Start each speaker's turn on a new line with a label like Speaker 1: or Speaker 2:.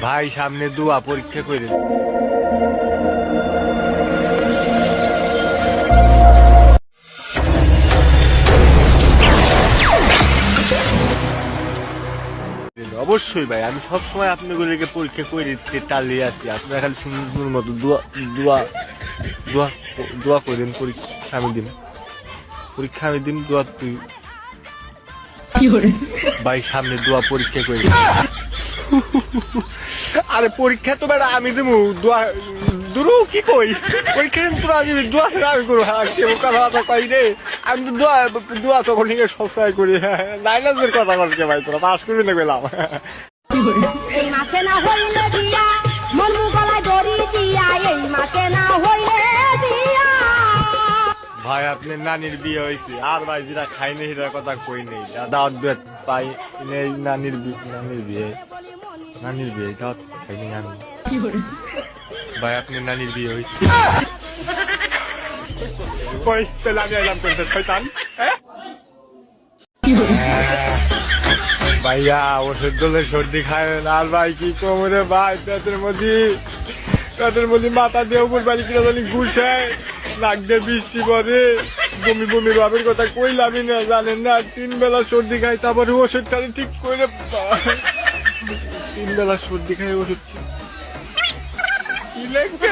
Speaker 1: ভাই সামনে দুয়া পরীক্ষা করে অবশ্যই ভাই, আমি সবসময় আপনাগুলোকে পরীক্ষা করে দিতে চালিয়ে আছি। আপনারা খালি সুন্দর মতো দোয়া দোয়া দোয়া দোয়া করে দিন, পরীক্ষা আমি দিন, পরীক্ষা আমি দিন, দোয়া তুই ভাই সামনে দোয়া পরীক্ষা করে দিন। আরে পরীক্ষা তো বেটা আমি দেবো, দোয়া দুরু কি কই পরীক্ষা তোরা দিবি, দোয়া আমি করবো। হ্যাঁ কেউ কথা কই রে, আমি তো দোয়া দোয়া তখন সবসময় করি। হ্যাঁ নাইলাজের কথা বলছে ভাই, তোরা পাস করবি না গেলাম।
Speaker 2: এই মাসে না হইলে দিয়া মন গলায় দড়ি দিয়া, এই মাসে না হইলে দিয়া।
Speaker 1: ভাই আপনার নানির বিয়ে হয়েছে, আর ভাই যেটা খাই নেই সেটার কথা কই নেই। দাওয়াত বেত পাই নেই, নানির বিয়ে দাওয়াত খাইনি আমি। ভাই আপনার নানির বিয়ে হয়েছে, কই তাহলে আমি এলাম করতে শয়তান। ভাইয়া ওষুধ দলে সর্দি খায় না, আর ভাই কি কম রে ভাই, পেটের মধ্যে মাথা দিয়ে উপর বাড়ি কিনা জানি ঘুষে, নাক দিয়ে বৃষ্টি পড়ে, বমি বমি ভাবের কথা কইলামই না, জানেন না 3 বেলা সর্দি খাই, তারপরে ওষুধটা ঠিক করে 3 বেলা সর্দি খাই ওষুধ কি লেগছে